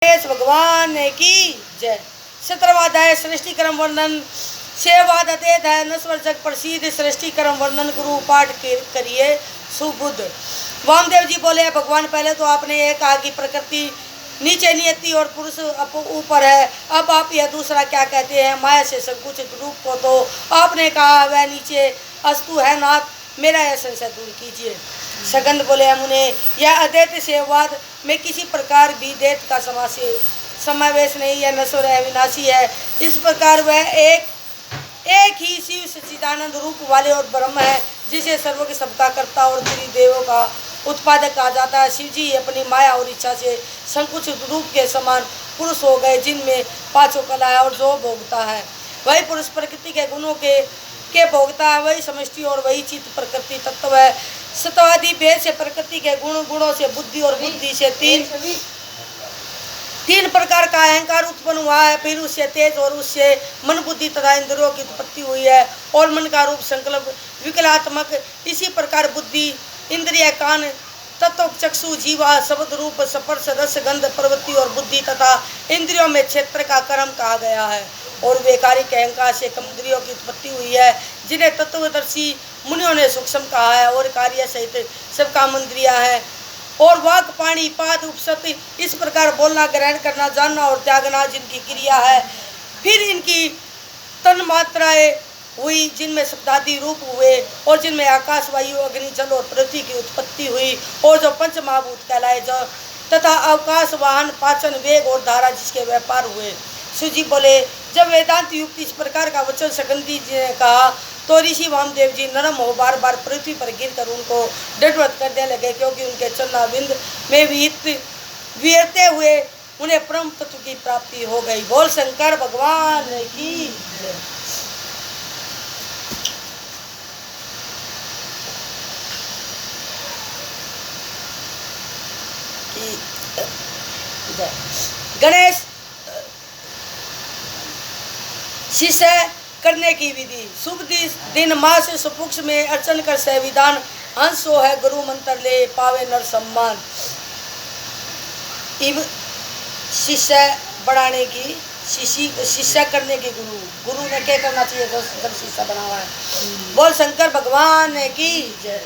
गणेश भगवान की जय। 17वां अध्याय सृष्टि क्रम वर्णन सेवाद अध्याय नस्वर जग प्रसिद्ध सृष्टि क्रम वर्णन गुरु पाठ करिए सुबुद्ध। वामदेव जी बोले, भगवान पहले तो आपने ये कहा कि प्रकृति नीचे नियति और पुरुष ऊपर है, अब आप यह दूसरा क्या कहते हैं? माया से संकुचित रूप को तो आपने कहा वह नीचे अस्तु है नाथ, मेरा यह संशय दूर कीजिए। सगंध बोले, मुने यह अद्वैत सेवाद में किसी प्रकार भी द्वैत का समावेश नहीं है, नश्वर है, विनाशी है। इस प्रकार वह एक ही शिव सच्चिदानंद रूप वाले और ब्रह्म है, जिसे सर्व के सबका कर्ता और त्रिदेवों का उत्पादक कहा जाता है। शिव जी अपनी माया और इच्छा से संकुचित रूप के समान पुरुष हो गए, जिनमें पांचों कला है और जो भोगता है वही पुरुष प्रकृति के गुणों के भोगता है, वही समष्टि और वही चित्त प्रकृति तत्व है। सत्वादि भेद से प्रकृति के गुणों से बुद्धि और बुद्धि से तीन प्रकार का अहंकार उत्पन्न हुआ है। फिर उससे तेज और उससे मन बुद्धि तथा इंद्रियों की उत्पत्ति हुई है और मन का रूप संकल्प विकलात्मक। इसी प्रकार बुद्धि, इंद्रिय, कान, तत्व, चक्षु, जीवा, शब्द, रूप, स्पर्श, रस, गंध, प्रवृत्ति और बुद्धि तथा इंद्रियों में क्षेत्र का कर्म कहा गया है। और वैकारिक अहंकार से कम इंद्रियों की उत्पत्ति हुई है, जिन्हें तत्वदर्शी मुनियों ने सूक्ष्म कहा है और कार्य सहित सब काम इंद्रिया है। और वाक, पाणी, पाद, उपसत, इस प्रकार बोलना, ग्रहण करना, जानना और त्यागना जिनकी क्रिया है। फिर इनकी तन मात्राएं हुई, जिनमें शब्दादि रूप हुए और जिनमें आकाश, वायु, अग्नि, जल और पृथ्वी की उत्पत्ति हुई। और जो पंच महाभूत कहलाए जो तथा अवकाश, वाहन, पाचन, वेग और धारा जिसके व्यापार हुए। सुजी बोले, जब वेदांत युक्त इस प्रकार का वचन सकंदी जी ने कहा तो ऋषि वामदेव जी नरम हो बार बार पृथ्वी पर गिरकर उनको दंडवत करने लगे, क्योंकि उनके चरणारविंद में विहरते हुए उन्हें परम तत्व की प्राप्ति हो गई। बोल शंकर भगवान की जय। गणेश शिष्य करने की विधि। शुभ दिन मास सुपुक्ष में अर्चन कर संविधान हंसो है, गुरु मंत्र ले पावे नर सम्मान। शिष्य बढ़ाने की शिष्य करने की गुरु ने क्या करना चाहिए जब शिष्य बना हुआ है? बोल शंकर भगवान की जय।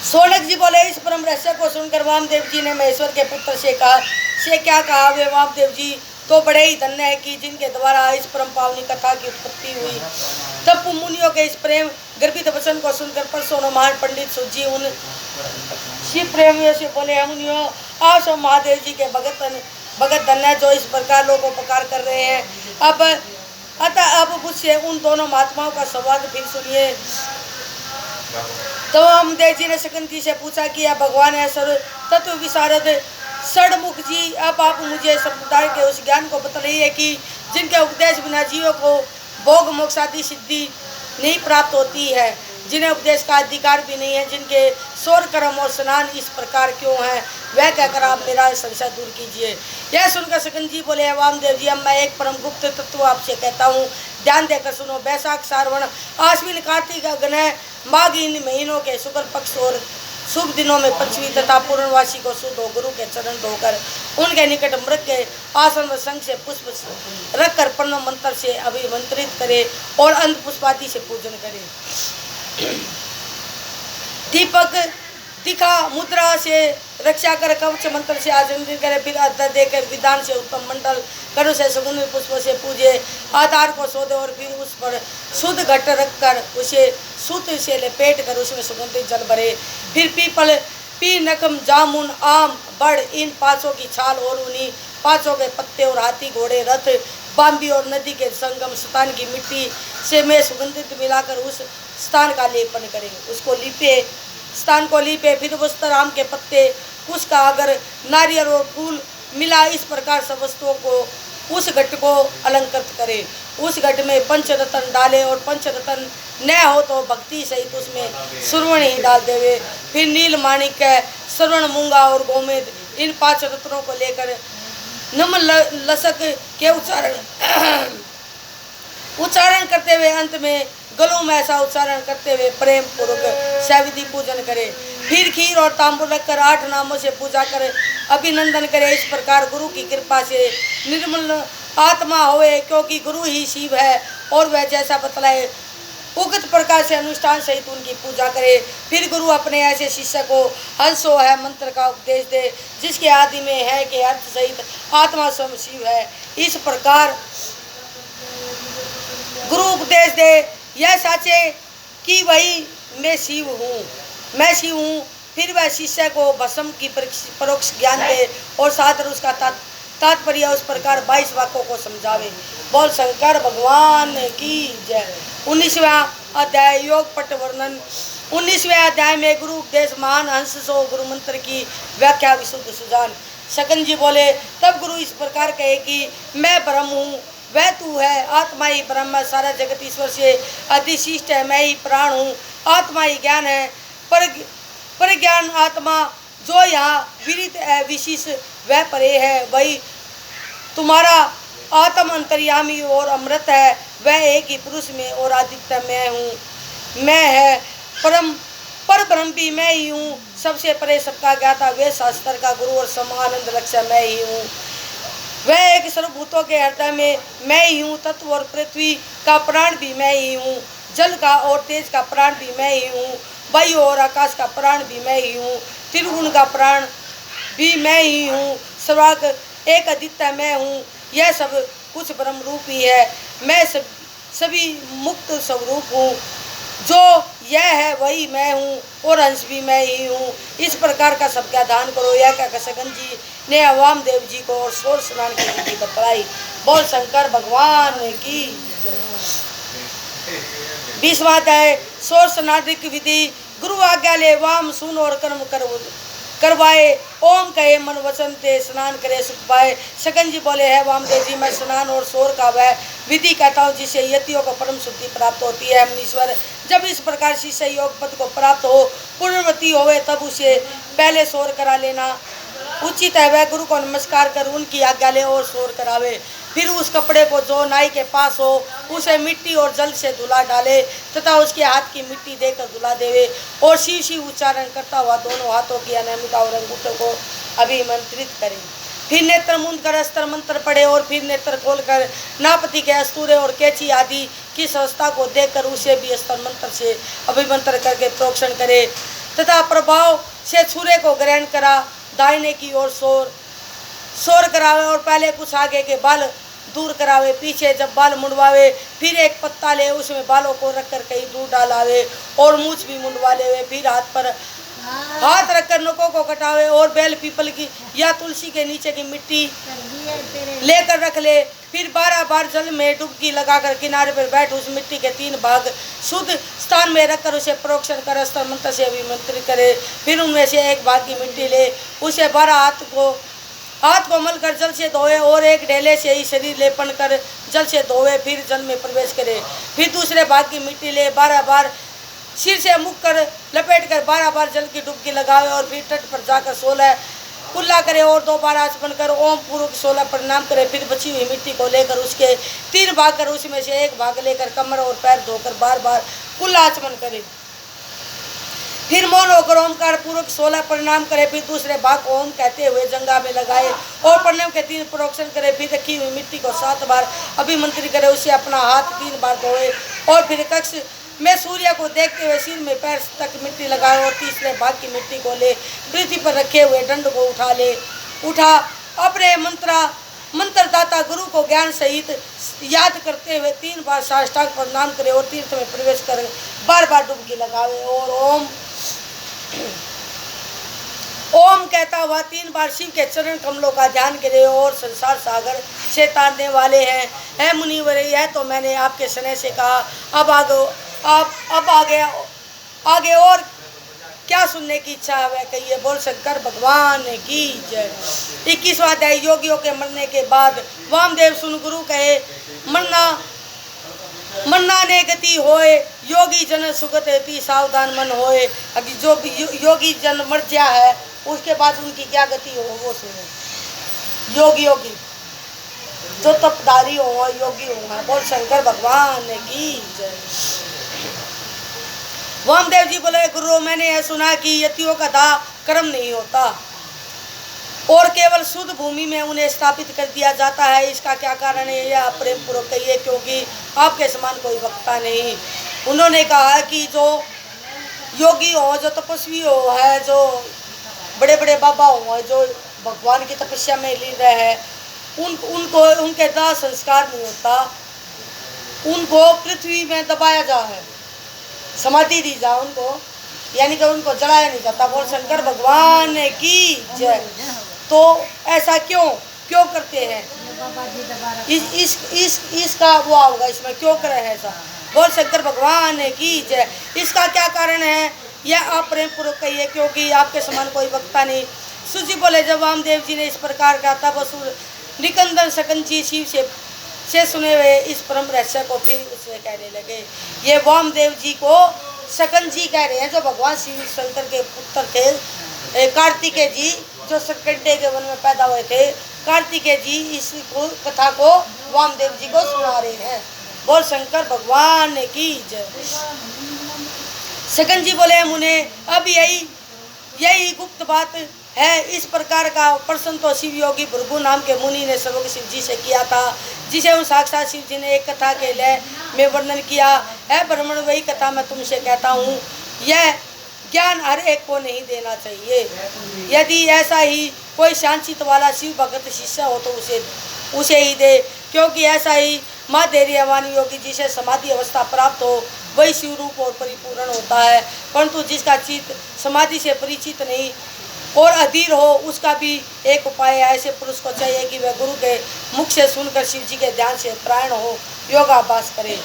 सोनक जी बोले, इस परम रहस्य को सुनकर वामदेव जी ने महेश्वर के पुत्र से क्या कहा? वे वामदेव जी तो बड़े ही धन्य है कि जिनके द्वारा इस परम पावनी कथा की उत्पत्ति हुई। तब मुनियों के इस प्रेम गर्भित वचन को सुनकर परसों महान पंडित सुजी उन शिव प्रेमियों से बोले, मुनियों आप सब महादेव जी के भगत धन्य जो इस प्रकार लोकोपकार कर रहे हैं। अब मुझसे उन दोनों महात्माओं का संवाद फिर सुनिए। तो वामदेव जी ने सकंदी से पूछा कि यह भगवान है सर्व तत्व विशारद षडमुख जी, अब आप मुझे संप्रदाय के उस ज्ञान को बतलाइए कि जिनके उपदेश बिना जीवों को भोग मोक्ष आदि सिद्धि नहीं प्राप्त होती है, जिन्हें उपदेश का अधिकार भी नहीं है, जिनके स्वर कर्म और स्नान इस प्रकार क्यों है, वह कहकर आप मेरा संशय दूर कीजिए। यह सुनकर सकंद जी बोले, वामदेव जी अब मैं एक परम गुप्त तत्व आपसे कहता हूँ, ध्यान देकर सुनो। बैसाख, सारवण, आश्विन, कार्तिक, अग्नय, माघ इन महीनों के शुक्ल पक्ष और शुभ दिनों में पंचमी तथा पूर्णवासी को शुद्ध हो गुरु के चरण धोकर उनके निकट मृग के आसन व संग से पुष्प रखकर प्रणव मंत्र से अभिमंत्रित करे और अंत पुष्पादि से पूजन करे। दीपक दिखा मुद्रा से रक्षा कर कवच मंत्र से आचरण करे, फिर अर्घ्य देकर विधान से उत्तम मंडल करो से सुगंध पुष्प से पूजे, आधार को सोधे और फिर उस पर शुद्ध घट रखकर उसे सूत्र से लपेट कर उसमें सुगंधित जल भरे। फिर पीपल, नकम, जामुन, आम, बड़, इन पांचों की छाल और उन्हीं पांचों के पत्ते और हाथी, घोड़े, रथ, बाम्बी और नदी के संगम स्थान की मिट्टी से में सुगंधित मिलाकर उस स्थान का लेपन करें। उसको स्थान को लीपे, फिर वस्त्र, आम के पत्ते, उसका अगर नारियल और फूल मिला, इस प्रकार सब वस्तुओं को उस घट को अलंकृत करे। उस घट में पंचरत्न डाले और पंचरत्न न हो तो भक्ति सहित उसमें सुवर्ण ही डाल देवे। फिर नील, माणिक, श्रवण, मूंगा और गोमेद, इन 5 रत्नों को लेकर नम लसक के उच्चारण करते हुए अंत में गलों में ऐसा उच्चारण करते हुए प्रेम पूर्वक सविधि पूजन करे। फिर खीर और तांबूल रखकर 8 नामों से पूजा कर अभिनंदन करे। इस प्रकार गुरु की कृपा से निर्मल आत्मा होए, क्योंकि गुरु ही शिव है और वह जैसा बतलाए उक्त प्रकार से अनुष्ठान सहित उनकी पूजा करे। फिर गुरु अपने ऐसे शिष्य को हंसो है मंत्र का उपदेश दे, जिसके आदि में है कि अर्थ सहित आत्मा स्वयं शिव है। इस प्रकार गुरु उपदेश दे, यह साचे कि वही मैं शिव हूँ। फिर वह शिष्य को भस्म की परोक्ष ज्ञान दे और सादर उसका तात्पर्य उस प्रकार 22 वाक्यों को समझावे। बोल शंकर भगवान की जय। 19वां अध्याय योग पट वर्णन। 19वें अध्याय में गुरु उपदेश महान हंस सो गुरु मंत्र की व्याख्या विशुद्ध सुजान। सकन जी बोले, तब गुरु इस प्रकार कहे कि मैं ब्रह्म हूँ, वह तू है। आत्मा ही ब्रह्म है, सारा जगत ईश्वर से अधिशिष्ट है। मैं ही प्राण हूँ, आत्मा ही ज्ञान है। पर ज्ञान आत्मा जो यहाँ विदित है विशेष वह परे है। वही तुम्हारा आत्म अंतर्यामी और अमृत है। वह एक ही पुरुष में और आदित्य मैं हूँ। मैं है पर ब्रह्म भी मैं ही हूँ। सबसे परे सबका ज्ञाता वे शास्त्र का गुरु और समानंद लक्ष्य मैं ही हूँ। वह एक सर्वभूतों के हृदय में मैं ही हूँ। तत्व और पृथ्वी का प्राण भी मैं ही हूँ। जल का और तेज का प्राण भी मैं ही हूँ। वायु और आकाश का प्राण भी मैं ही हूँ। त्रिगुण का प्राण भी मैं ही हूँ। सर्वाग एक आदित्य मैं हूँ। यह सब कुछ ब्रह्म रूप ही है। मैं सभी मुक्त स्वरूप हूँ। जो यह है वही मैं हूँ और अंश भी मैं ही हूँ। इस प्रकार का सबका ध्यान करो। यह कहकर सकन जी ने अवाम देव जी को और सोर स्नान की विधि बतलाई। बोल शंकर भगवान की। 20वां अध्याय सोर स्नान की विधि। गुरु आज्ञा ले वाम सुन और कर्म करवाए। ओम कहे मन वचन ते स्नान करे सुख पाए। सकन जी बोले, है वामदेव जी, मैं स्नान और सोर का वह विधि कहता हूँ जिससे यतियों को परम शुद्धि प्राप्त होती है। मुनीश्वर, जब इस प्रकार शिष्य योग पद को प्राप्त हो पूर्णवती होवे तब उसे पहले सोर करा लेना उचित है। वह गुरु को नमस्कार कर उनकी आज्ञा ले और सोर करावे। फिर उस कपड़े को जो नाई के पास हो उसे मिट्टी और जल से धुला डाले तथा उसके हाथ की मिट्टी देकर धुला देवे और शिव शिव उच्चारण करता हुआ दोनों हाथों की अनामिका और अंगूठों को अभिमंत्रित करे। फिर नेत्र मूंद कर अस्त्र मंत्र पढ़े और फिर नेत्र खोलकर नापति के अस्तूरे और कैची आदि की संस्था को देखकर उसे भी अस्त्र मंत्र से अभिमंत्र करके प्रोक्षण करे तथा प्रभाव से छुरे को ग्रहण करा। दाहिने की ओर सोर करावे और पहले कुछ आगे के बाल दूर करावे। पीछे जब बाल मुंडवावे फिर एक पत्ता ले उसमें बालों को रखकर कहीं दूर डालावे और मूछ भी मुंडवा लेवे। फिर हाथ रखकर नोकों को कटावे और बेल पीपल की या तुलसी के नीचे की मिट्टी लेकर रख ले। फिर 12 बार जल में डुबकी लगाकर किनारे पर बैठ उस मिट्टी के 3 भाग शुद्ध स्थान में रखकर उसे प्रोक्षण कर अस्त्र मंत्र से अभिमंत्रित करे। फिर उनमें से एक भाग की मिट्टी ले उसे 12 हाथ को मलकर जल से धोए और एक ढेले से ही शरीर लेपन कर जल से धोए। फिर जल में प्रवेश करे। फिर दूसरे भाग की मिट्टी ले 12 बार सिर से मुख कर लपेट कर 12 बार जल की डुबकी लगावे और फिर तट पर जाकर 16 कुल्ला करे और 2 बार आचमन कर ओम पूर्वक 16 प्रणाम करे। फिर बची हुई मिट्टी को लेकर उसके 3 भाग कर उसमें से एक भाग लेकर कमर और पैर धोकर बार बार कुल्ला आचमन करे। फिर मौन होकर ओमकार पूर्वक 16 प्रणाम करे। फिर दूसरे भाग ओम कहते हुए जंगा में लगाए और प्रणाम के 3 प्रोक्षण करे। फिर रखी हुई मिट्टी को 7 बार अभिमंत्रित करे। उसे अपना हाथ 3 बार धोए और फिर कक्ष में सूर्य को देखते हुए सिर में पैर तक मिट्टी लगाए और तीसरे भाग की मिट्टी को ले पृथ्वी पर रखे हुए दंड को उठा अपने मंत्रदाता गुरु को ज्ञान सहित याद करते हुए 3 बार साष्टांग प्रणाम करे और तीर्थ में प्रवेश कर बार बार डुबकी लगावे और ओम कहता हुआ 3 बार शिव के चरण कमलों का ध्यान करे और संसार सागर से तारने वाले हैं। है मुनिवर, यह तो मैंने आपके स्नेह से कहा। अब आगे और क्या सुनने की इच्छा है वह कहिए। बोल शंकर भगवान की जय। 21वां अध्याय योगियों के मरने के बाद। वामदेव सुन गुरु कहे, मन्ना ने गति होए योगी जन सुगत रहती सावधान मन होए। अभी जो योगी जन मर गया है उसके बाद उनकी क्या गति हो वो सुनो। योगी जो तपधारी हो योगी हो। बोल शंकर भगवान की जय। वामदेव जी बोले, गुरु मैंने यह सुना कि यतियों का दाह कर्म नहीं होता और केवल शुद्ध भूमि में उन्हें स्थापित कर दिया जाता है। इसका क्या कारण है, यह आप प्रेम पूर्वक कहिए, क्योंकि आपके समान कोई वक्ता नहीं। उन्होंने कहा कि जो योगी हो, जो तपस्वी हो है, जो बड़े बड़े बाबा हो, जो भगवान की तपस्या में लीन रहे हैं, उनको उनके दाह संस्कार नहीं होता, उनको पृथ्वी में दबाया जा है, समाधि दी जा उनको, यानी कि उनको जलाया नहीं जाता। बोल शंकर भगवान की जय। तो ऐसा क्यों क्यों करते हैं, इसका वो होगा, इसमें क्यों करे हैं ऐसा। बोल शंकर भगवान की जय। इसका क्या कारण है, यह आप प्रेम पूर्वक कहिए, क्योंकि आपके समान कोई वक्ता नहीं। सुजी बोले, जब वामदेव जी ने इस प्रकार का तब असुर निकंदन सकन जी शिव से सुने हुए इस परम रहस्य को फिर उससे कहने लगे। ये वामदेव जी को सकन जी कह रहे हैं, जो भगवान शिव शंकर के पुत्र थे, कार्तिकेय जी, जो सरकंडे के वन में पैदा हुए थे। कार्तिकेय जी इस कथा को वामदेव जी को सुना रहे हैं। बोल शंकर भगवान की जय। सकन जी बोले, मुने अब यही गुप्त बात है। इस प्रकार का प्रश्न तो शिव योगी भृगु नाम के मुनि ने सर्वज्ञ शिव जी से किया था, जिसे उन साक्षात शिव जी ने एक कथा के लिए में वर्णन किया है। ब्राह्मण, वही कथा मैं तुमसे कहता हूँ। यह ज्ञान हर एक को नहीं देना चाहिए। यदि ऐसा ही कोई शांतित वाला शिव भगत शिष्य हो तो उसे ही दे, क्योंकि ऐसा ही माँ धैर्यवान योगी जिसे समाधि अवस्था प्राप्त हो वही शिव रूप और परिपूर्ण होता है। परंतु जिसका चित्त समाधि से परिचित नहीं और अधीर हो, उसका भी एक उपाय है। ऐसे पुरुष को चाहिए कि वह गुरु के मुख से सुनकर शिव जी के ध्यान से प्राण हो योगाभ्यास करे।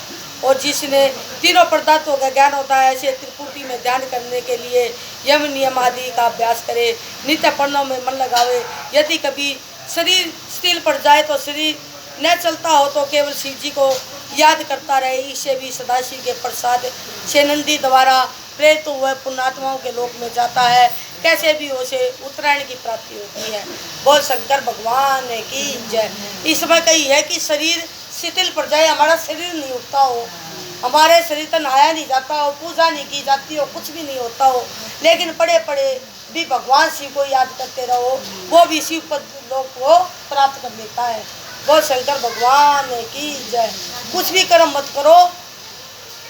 और जिसने तीनों पदार्थों का ज्ञान होता है, ऐसे त्रिपुटी में ध्यान करने के लिए यम नियम आदि का अभ्यास करे, नित्य पढ़नों में मन लगावे। यदि कभी शरीर स्थिर पड़ जाए तो शरीर न चलता हो तो केवल शिव जी को याद करता रहे। इससे भी सदाशिव के प्रसाद से नंदी द्वारा प्रेरित हुए पुण्यात्माओं के लोक में जाता है। कैसे भी उसे उत्तरायण की प्राप्ति होती है। बोल शंकर भगवान की जय। इसमें कही है कि शरीर शिथिल पड़ जाए, हमारा शरीर नहीं उठता हो, हमारे शरीर तक नहाया नहीं जाता हो, पूजा नहीं की जाती हो, कुछ भी नहीं होता हो, लेकिन पड़े पड़े भी भगवान शिव को याद करते रहो, वो भी शिव पद लोक को प्राप्त कर लेता है। बोल शंकर भगवान की जय। कुछ भी कर्म मत करो,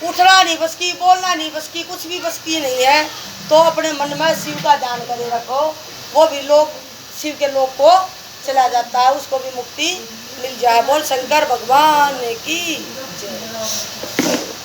उठना नहीं बस की, बोलना नहीं बस की, कुछ भी बस की नहीं है, तो अपने मन में शिव का ध्यान करे रखो, वो भी लोग शिव के लोक को चला जाता है, उसको भी मुक्ति मिल जाए। बोल शंकर भगवान की जय।